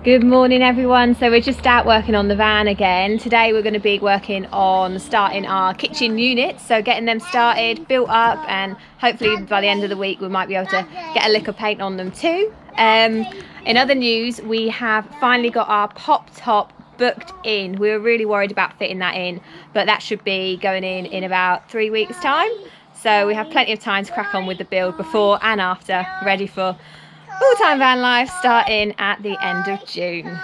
Good morning everyone. So we're just out working on the van again. Today we're going to be working on starting our kitchen units, so getting them started, built up, and hopefully by the end of the week we might be able to get a lick of paint on them too. In other news, we have finally got our pop top booked in. We were really worried about fitting that in, but that should be going in about 3 weeks time. So we have plenty of time to crack on with the build before and after, ready for full-time van life starting at the end of June.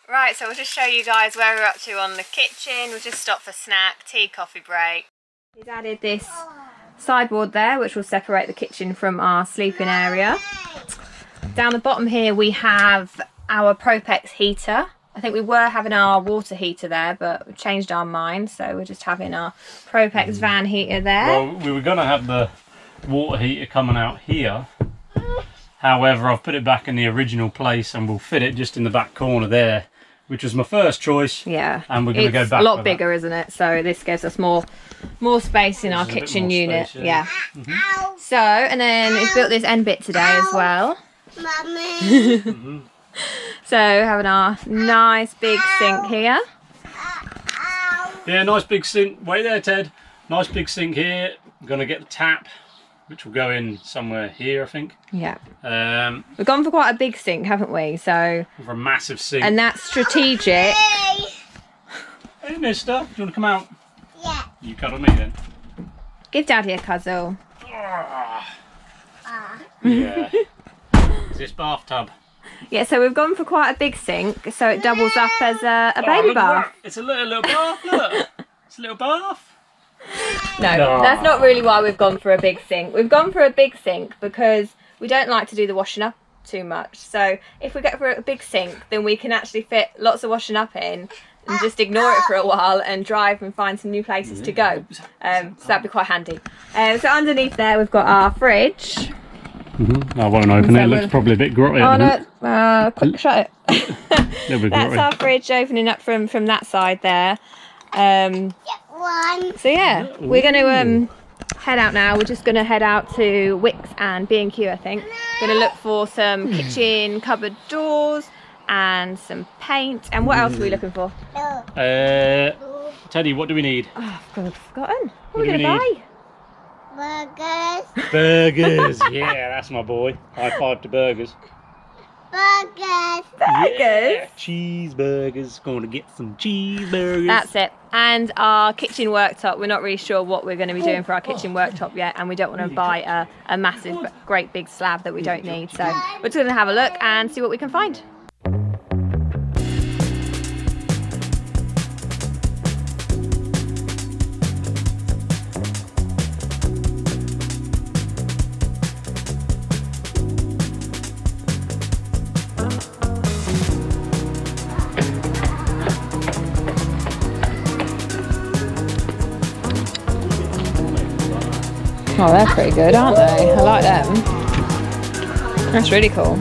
Right, so we'll just show you guys where we're up to on the kitchen. We'll just stop for snack, tea, coffee break. He's added this sideboard there, which will separate the kitchen from our sleeping area. Down the bottom here we have our Propex heater. I think we were having our water heater there, but we've changed our mind, so we're just having our Propex van heater there. Well, we were going to have the water heater coming out here. However, I've put it back in the original place and we'll fit it just in the back corner there, which was my first choice. Yeah, and we're going to go back. It's a lot bigger, isn't it? So this gives us more space in our kitchen unit. Space, yeah. So, and then it's built this end bit today as well. Mummy. So having our nice big sink here. Yeah, nice big sink. Wait there, Ted. Nice big sink here. I'm going to get the tap, which will go in somewhere here, I think. Yeah. We've gone for quite a big sink, haven't we? So for a massive sink. And that's strategic. Hey, mister, do you want to come out? Yeah. You cuddle me then. Give Daddy a cuddle. Yeah. Is this bathtub? Yeah, so we've gone for quite a big sink, so it doubles up as a baby bath. It's a little bath, look. It's a little bath. No, that's not really why we've gone for a big sink. We've gone for a big sink because we don't like to do the washing up too much. So if we go for a big sink, then we can actually fit lots of washing up in and just ignore it for a while and drive and find some new places to go. So that'd be quite handy. So underneath there we've got our fridge. I won't open it. It looks probably a bit grotty. Oh no, quick shut it. That's our fridge opening up from that side there. So yeah, we're going to head out now. We're just going to head out to Wix and B&Q, I think. Going to look for some kitchen cupboard doors and some paint. And what else are we looking for? Teddy, what do we need? Oh, I've forgotten. What are we going to buy? Burgers. Burgers. Yeah, that's my boy. High five to burgers. Burgers. Burgers. Yeah, cheeseburgers. Going to get some cheeseburgers. That's it. And our kitchen worktop. We're not really sure what we're going to be doing for our kitchen worktop yet, and we don't want to buy a massive, great big slab that we don't need. So we're just going to have a look and see what we can find. Oh, they're pretty good, aren't they? I like them. That's really cool.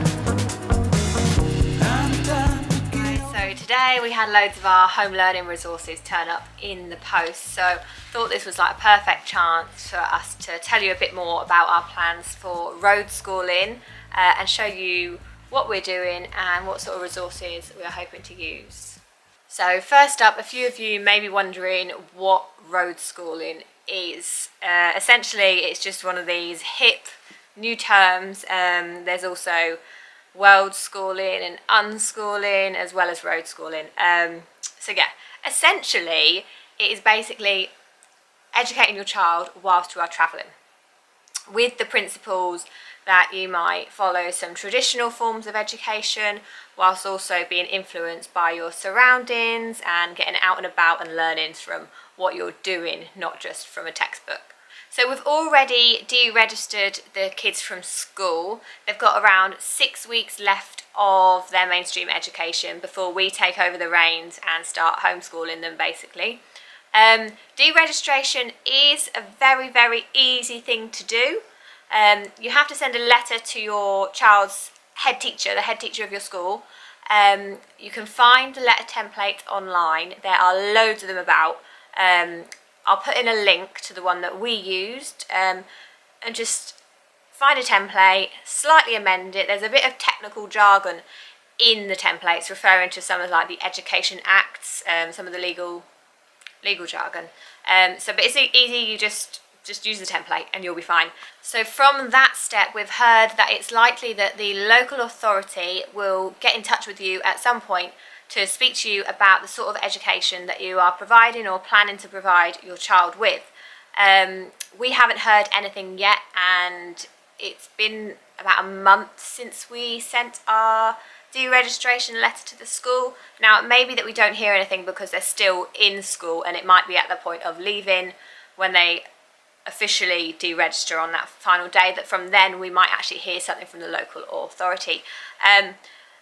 So today we had loads of our home learning resources turn up in the post, so thought this was like a perfect chance for us to tell you a bit more about our plans for Roadschooling and show you what we're doing and what sort of resources we are hoping to use. So first up, a few of you may be wondering what Roadschooling is. Essentially it's just one of these hip new terms. There's also Worldschooling and Unschooling as well as Roadschooling. So yeah, essentially it is basically educating your child whilst you are travelling, with the principles that you might follow some traditional forms of education whilst also being influenced by your surroundings and getting out and about and learning from what you're doing, not just from a textbook. So we've already deregistered the kids from school. They've got around 6 weeks left of their mainstream education before we take over the reins and start homeschooling them, basically. Deregistration is a very, very easy thing to do. You have to send a letter to your child's head teacher, the head teacher of your school. You can find the letter template online. There are loads of them about. I'll put in a link to the one that we used, and just find a template, slightly amend it. There's a bit of technical jargon in the templates referring to some of like the Education Acts, some of the legal jargon. But it's easy. You just use the template and you'll be fine. So from that step, we've heard that it's likely that the local authority will get in touch with you at some point to speak to you about the sort of education that you are providing or planning to provide your child with. We haven't heard anything yet, and it's been about a month since we sent our deregistration letter to the school. Now, it may be that we don't hear anything because they're still in school, and it might be at the point of leaving when they officially deregister on that final day, that from then we might actually hear something from the local authority.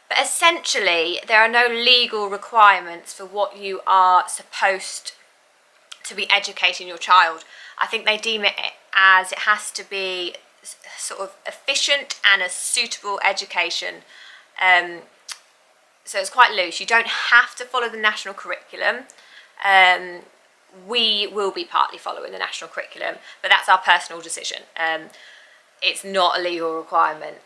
But essentially, there are no legal requirements for what you are supposed to be educating your child. I think they deem it as it has to be sort of efficient and a suitable education. So it's quite loose. You don't have to follow the national curriculum. We will be partly following the national curriculum, but that's our personal decision. It's not a legal requirement.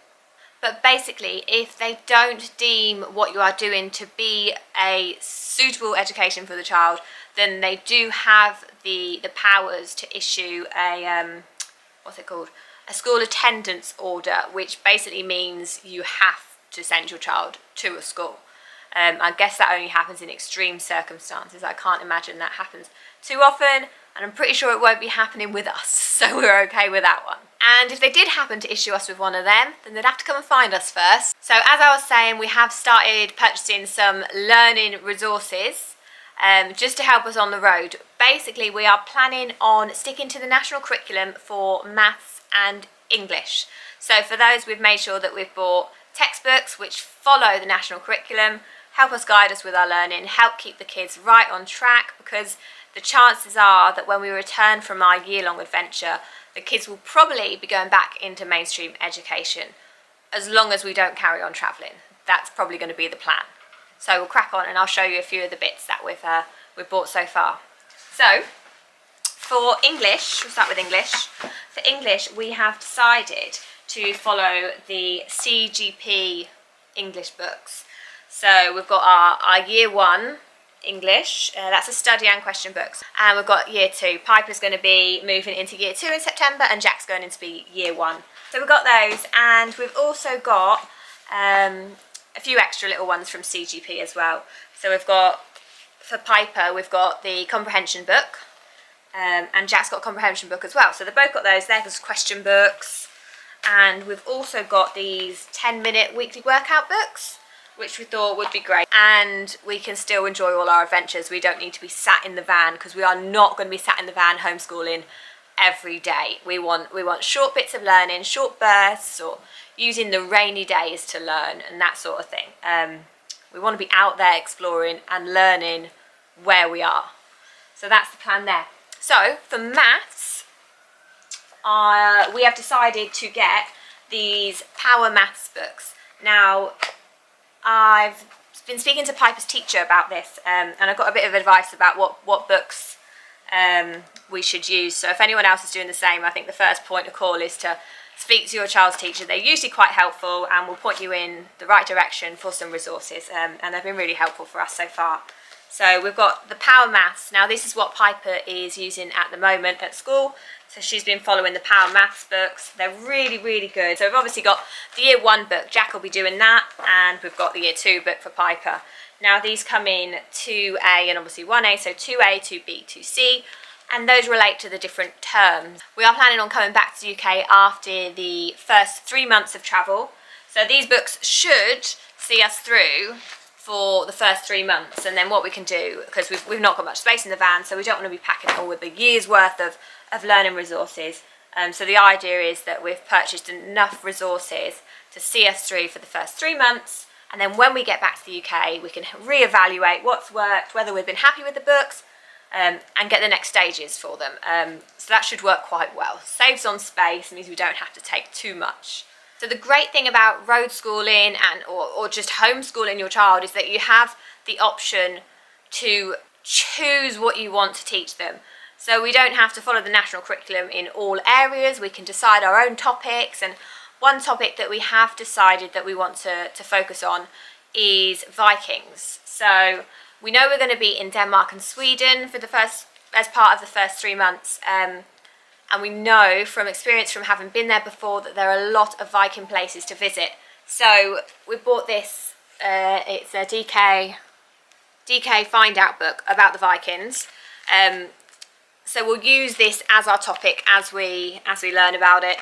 But basically, if they don't deem what you are doing to be a suitable education for the child, then they do have the powers to issue a, what's it called? A school attendance order, which basically means you have to send your child to a school. I guess that only happens in extreme circumstances. I can't imagine that happens too often, and I'm pretty sure it won't be happening with us, so we're okay with that one. And if they did happen to issue us with one of them, then they'd have to come and find us first. So as I was saying, we have started purchasing some learning resources just to help us on the road. Basically, we are planning on sticking to the national curriculum for maths and English. So for those, we've made sure that we've bought textbooks which follow the national curriculum, help us guide us with our learning, help keep the kids right on track, because the chances are that when we return from our year-long adventure, the kids will probably be going back into mainstream education, as long as we don't carry on travelling. That's probably going to be the plan. So we'll crack on and I'll show you a few of the bits that we've bought so far. So for English, we'll start with English. For English, we have decided to follow the CGP English books. So we've got our Year 1 English, that's a study and question books, and we've got Year 2. Piper's going to be moving into Year 2 in September, and Jack's going into be Year 1. So we've got those, and we've also got a few extra little ones from CGP as well. So we've got, for Piper, we've got the comprehension book, and Jack's got a comprehension book as well. So they've both got those. There's question books, and we've also got these 10-minute weekly workout books, which we thought would be great, and we can still enjoy all our adventures. We don't need to be sat in the van, because we are not going to be sat in the van homeschooling every day. We want short bits of learning, short bursts, or using the rainy days to learn and that sort of thing. We want to be out there exploring and learning where we are. So that's the plan there. So for maths, we have decided to get these Power Maths books. Now, I've been speaking to Piper's teacher about this, and I've got a bit of advice about what books we should use. So if anyone else is doing the same, I think the first point of call is to speak to your child's teacher. They're usually quite helpful and will point you in the right direction for some resources, and they've been really helpful for us so far. So we've got the Power Maths. Now this is what Piper is using at the moment at school. So she's been following the Power Maths books. They're really, really good. So we've obviously got the Year 1 book. Jack will be doing that. And we've got the Year 2 book for Piper. Now these come in 2A and obviously 1A. So 2A, 2B, 2C. And those relate to the different terms. We are planning on coming back to the UK after the first 3 months of travel. So these books should see us through for the first 3 months, and then what we can do, because we've not got much space in the van, so we don't want to be packing it all with a year's worth of learning resources. So the idea is that we've purchased enough resources to see us through for the first 3 months, and then when we get back to the UK we can reevaluate what's worked, whether we've been happy with the books, and get the next stages for them. So that should work quite well. Saves on space, means we don't have to take too much. So the great thing about road schooling or just homeschooling your child is that you have the option to choose what you want to teach them. So we don't have to follow the national curriculum in all areas. We can decide our own topics, and one topic that we have decided that we want to focus on is Vikings. So we know we're going to be in Denmark and Sweden as part of the first 3 months. And we know from experience, from having been there before, that there are a lot of Viking places to visit. So we bought this, it's a DK Find Out book about the Vikings. So we'll use this as our topic as we learn about it,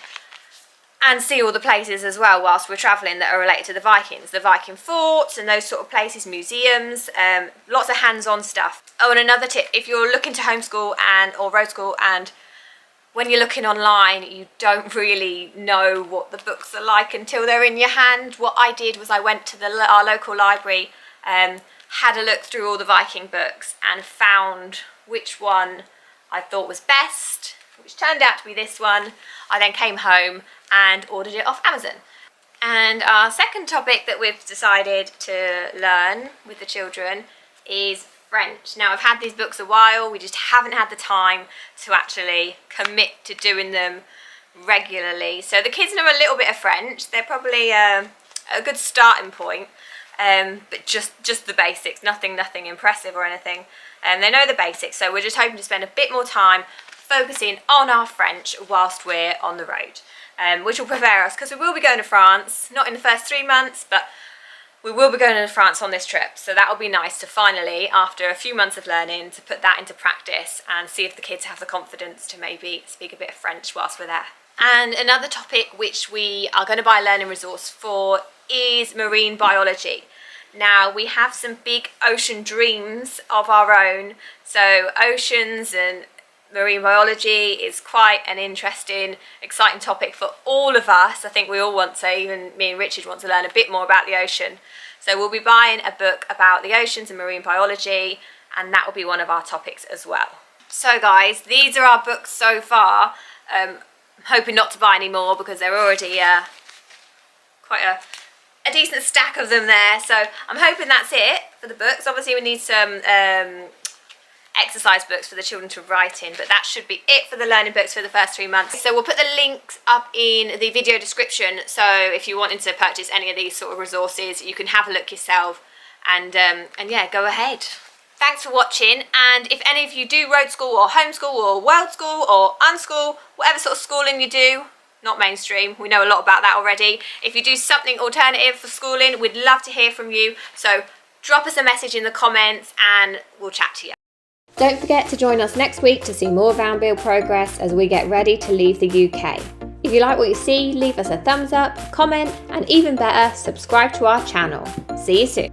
and see all the places as well whilst we're travelling that are related to the Vikings. The Viking forts and those sort of places, museums, lots of hands-on stuff. Oh, and another tip, if you're looking to homeschool or road school, and when you're looking online, you don't really know what the books are like until they're in your hand. What I did was I went to our local library, had a look through all the Viking books and found which one I thought was best, which turned out to be this one. I then came home and ordered it off Amazon. And our second topic that we've decided to learn with the children is French. Now, I've had these books a while, we just haven't had the time to actually commit to doing them regularly. So the kids know a little bit of French. They're probably a good starting point, but just the basics, nothing impressive or anything. They know the basics, so we're just hoping to spend a bit more time focusing on our French whilst we're on the road, which will prepare us, because we will be going to France, not in the first 3 months, but we will be going to France on this trip. So that will be nice to finally, after a few months of learning, to put that into practice and see if the kids have the confidence to maybe speak a bit of French whilst we're there. And another topic which we are going to buy a learning resource for is marine biology. Now, we have some big ocean dreams of our own, so oceans and marine biology is quite an interesting, exciting topic for all of us. I think we all want to, even me and Richard want to learn a bit more about the ocean. So we'll be buying a book about the oceans and marine biology, and that will be one of our topics as well. So guys, these are our books so far. I'm hoping not to buy any more because they're already quite a decent stack of them there. So I'm hoping that's it for the books. Obviously we need some exercise books for the children to write in, but that should be it for the learning books for the first 3 months. So we'll put the links up in the video description, so if you're wanting to purchase any of these sort of resources, you can have a look yourself, and yeah, go ahead. Thanks for watching, and if any of you do road school or homeschool or Worldschool or Unschool, whatever sort of schooling you do, not mainstream, we know a lot about that already. If you do something alternative for schooling, we'd love to hear from you, so drop us a message in the comments and we'll chat to you. Don't forget to join us next week to see more van build progress as we get ready to leave the UK. If you like what you see, leave us a thumbs up, comment, and even better, subscribe to our channel. See you soon.